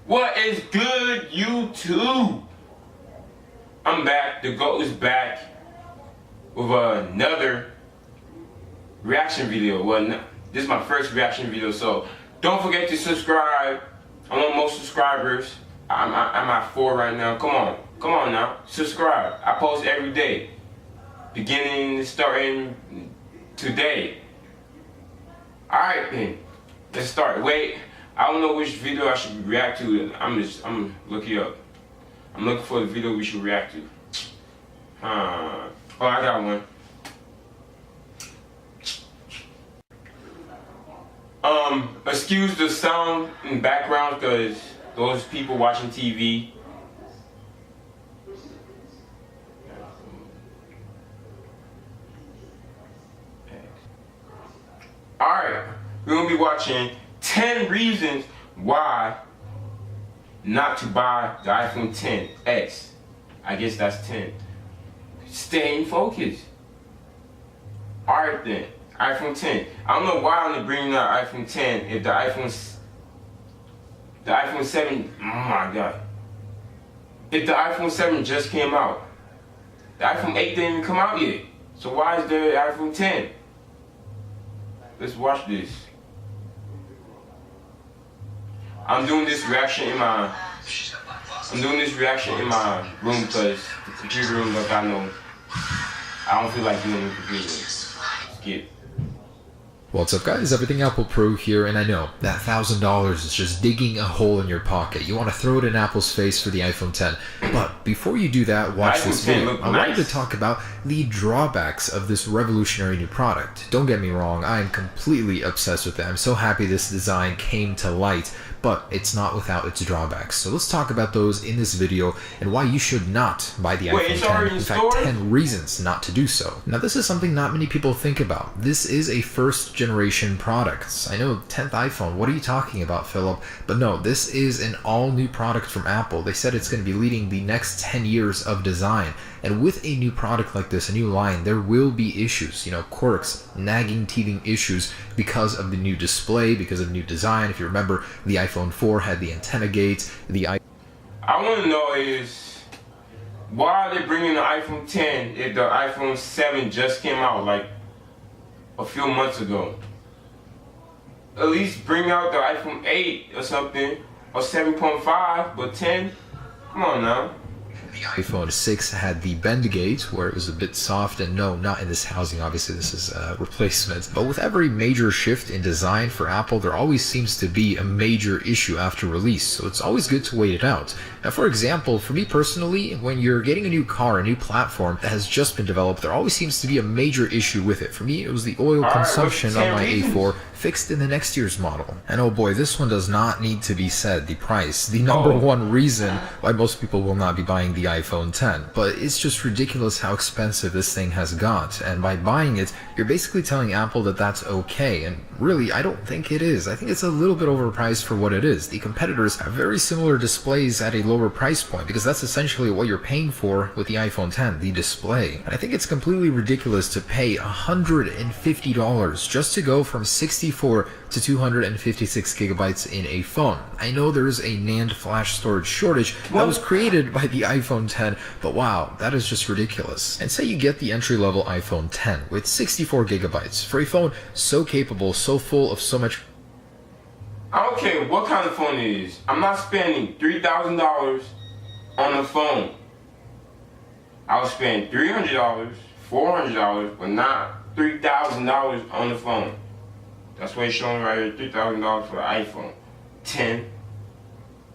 What is good, YouTube? I'm back. The GOAT is back with another reaction video. Well, this is my first reaction video, so don't forget to subscribe. I want more subscribers. I'm at 4 right now. Come on now, subscribe. I post every day, starting today. All right then, let's start. Wait, I don't know which video I should react to. I'm looking up. I'm looking for the video we should react to. Oh, I got one. Excuse the sound in background because those people watching TV. Alright, we're gonna be watching 10 reasons why not to buy the iPhone XS. I guess that's 10. Stay in focus. Alright then, iPhone 10. I don't know why I'm bringing out iPhone 10 if the iPhone 7, oh my god. If the iPhone 7 just came out. The iPhone 8 didn't even come out yet. So why is there iPhone 10? Let's watch this. I'm doing this reaction in my room because the computer room, like I don't feel like doing it in the computer. Skip. What's up guys, Everything Apple Pro here, and I know that $1,000 is just digging a hole in your pocket. You want to throw it in Apple's face for the iPhone X. But before you do that, watch this video. I wanted to talk about the drawbacks of this revolutionary new product. Don't get me wrong, I am completely obsessed with it. I'm so happy this design came to light, but it's not without its drawbacks. So let's talk about those in this video and why you should not buy the iPhone X. In fact, 10 reasons not to do so. Now this is something not many people think about. This is a first generation product. I know, 10th iPhone, what are you talking about, Philip? But no, this is an all new product from Apple. They said it's going to be leading the next 10 years of design. And with a new product like this, a new line, there will be issues, quirks, nagging, teething issues because of the new display, because of new design. If you remember, the iPhone 4 had the antenna gate, I want to know is, why are they bringing the iPhone X if the iPhone 7 just came out like a few months ago? At least bring out the iPhone 8 or something, or 7.5, but 10? Come on now. The iPhone 6 had the bend gate where it was a bit soft, and no, not in this housing, obviously this is a replacement. But with every major shift in design for Apple, there always seems to be a major issue after release, so it's always good to wait it out. Now for example, for me personally, when you're getting a new car, a new platform that has just been developed, there always seems to be a major issue with it. For me, it was the oil consumption on my A4 fixed in the next year's model. And oh boy, this one does not need to be said, the price. The number one reason why most people will not be buying the iPhone X. But it's just ridiculous how expensive this thing has got, and by buying it, you're basically telling Apple that that's okay, and really, I don't think it is. I think it's a little bit overpriced for what it is. The competitors have very similar displays at a lower price point, because that's essentially what you're paying for with the iPhone X, the display. And I think it's completely ridiculous to pay $150 just to go from 64 to 256 gigabytes in a phone. I know there's a NAND flash storage shortage that was created by the iPhone X, but wow, that is just ridiculous. And say you get the entry-level iPhone X with 64 gigabytes for a phone so capable, so full of so much. I don't care what kind of phone it is. I'm not spending $3,000 on a phone. I'll spend $300, $400, but not $3,000 on the phone. That's why it's showing right here, $3,000 for the iPhone X.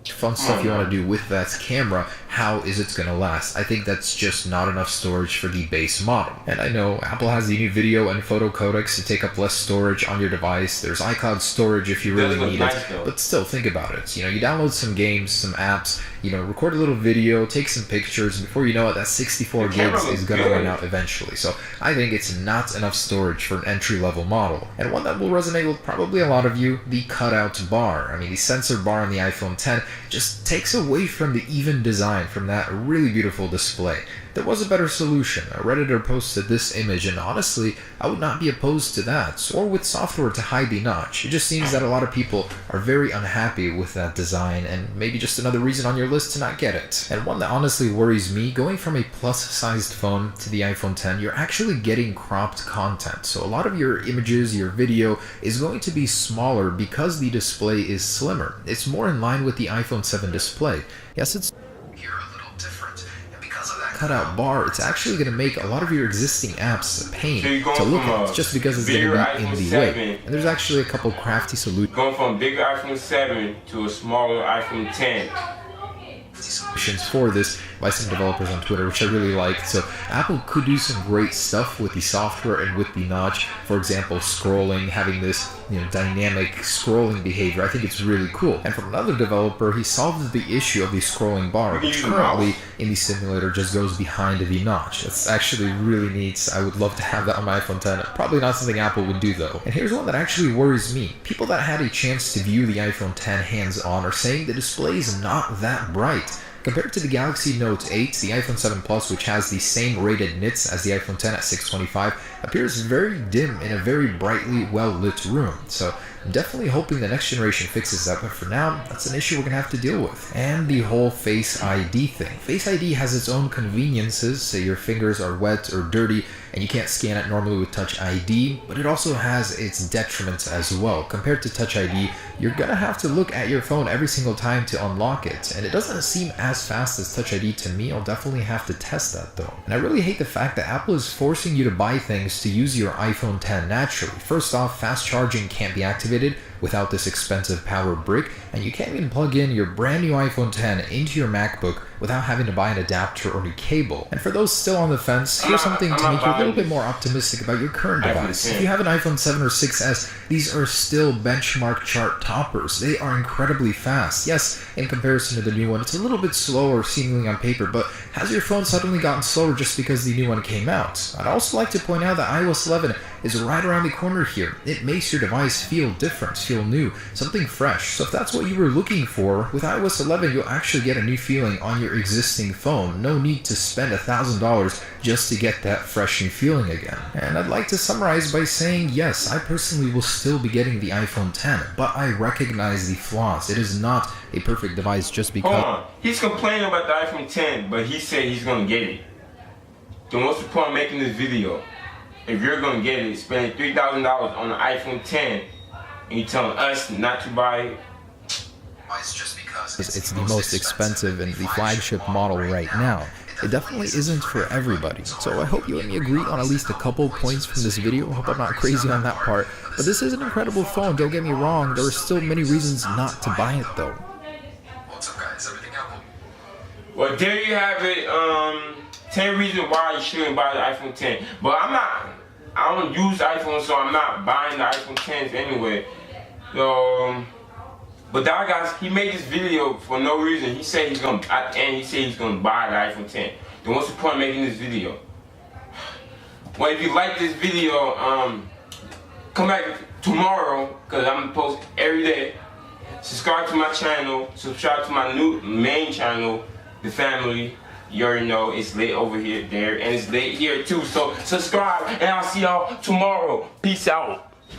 Fun stuff you want to do with that camera. How is it going to last? I think that's just not enough storage for the base model. And I know Apple has the new video and photo codecs to take up less storage on your device. There's iCloud storage if you really need it. But still, think about it. You download some games, some apps, record a little video, take some pictures, and before you know it, that 64 gigs is going to run out eventually. So I think it's not enough storage for an entry-level model. And one that will resonate with probably a lot of you, the cutout bar. I mean, the sensor bar on the iPhone X just takes away from the even design from that really beautiful display. There was a better solution. A Redditor posted this image, and honestly, I would not be opposed to that, or with software to hide the notch. It just seems that a lot of people are very unhappy with that design, and maybe just another reason on your list to not get it. And one that honestly worries me, going from a plus-sized phone to the iPhone X, you're actually getting cropped content. So a lot of your images, your video, is going to be smaller because the display is slimmer. It's more in line with the iPhone 7 display. Yes, it's cutout bar, it's actually going to make a lot of your existing apps a pain to look at, just because it's going to be in the way. And there's actually a couple crafty solutions. Going from a bigger iPhone 7 to a smaller iPhone 10. For this by some developers on Twitter, which I really liked. So Apple could do some great stuff with the software and with the notch. For example, scrolling, having this dynamic scrolling behavior. I think it's really cool. And from another developer, he solved the issue of the scrolling bar, which currently in the simulator just goes behind the notch. That's actually really neat. I would love to have that on my iPhone X. Probably not something Apple would do though. And here's one that actually worries me. People that had a chance to view the iPhone X hands-on are saying the display is not that bright. Compared to the Galaxy Note 8, the iPhone 7 Plus, which has the same rated nits as the iPhone X at 625, appears very dim in a very brightly well-lit room. So I'm definitely hoping the next generation fixes that, but for now, that's an issue we're going to have to deal with. And the whole Face ID thing. Face ID has its own conveniences, say your fingers are wet or dirty, and you can't scan it normally with Touch ID, but it also has its detriments as well. Compared to Touch ID, you're gonna have to look at your phone every single time to unlock it, and it doesn't seem as fast as Touch ID to me. I'll definitely have to test that though. And I really hate the fact that Apple is forcing you to buy things to use your iPhone X naturally. First off, fast charging can't be activated without this expensive power brick, and you can't even plug in your brand new iPhone X into your MacBook without having to buy an adapter or new cable. And for those still on the fence, here's something to make you a little bit more optimistic about your current device. If you have an iPhone 7 or 6S, these are still benchmark chart toppers. They are incredibly fast. Yes, in comparison to the new one, it's a little bit slower seemingly on paper, but has your phone suddenly gotten slower just because the new one came out? I'd also like to point out that iOS 11 is right around the corner here. It makes your device feel different, feel new, something fresh. So if that's what you were looking for, with iOS 11 you'll actually get a new feeling on your existing phone. No need to spend $1,000 just to get that fresh new feeling again. And I'd like to summarize by saying, yes, I personally will still be getting the iPhone X, but I recognize the flaws. It is not a perfect device just because... Hold on. He's complaining about the iPhone X, but he said he's gonna get it. Then what's the point of making this video? If you're gonna get it, spending $3,000 on an iPhone X, and you're telling us not to buy it? It's the most expensive and the flagship model right now. It definitely isn't for everybody. So I hope you and me agree on at least a couple points from this video. I hope I'm not crazy on that part. But this is an incredible phone, don't get me wrong. There are still many reasons not to buy it though. What's up guys, everything Apple? Well, there you have it. 10 reasons why you shouldn't buy the iPhone X. But I don't use iPhone, so I'm not buying the iPhone X anyway. So, but that guy, he made this video for no reason. He said he's gonna, at the end, he said he's gonna buy the iPhone X. Then what's the point of making this video? Well, if you like this video, come back tomorrow, because I'm gonna post every day. Subscribe to my channel, subscribe to my new main channel, The Family. You already know it's lit over here, there, and it's lit here too. So subscribe, and I'll see y'all tomorrow. Peace out.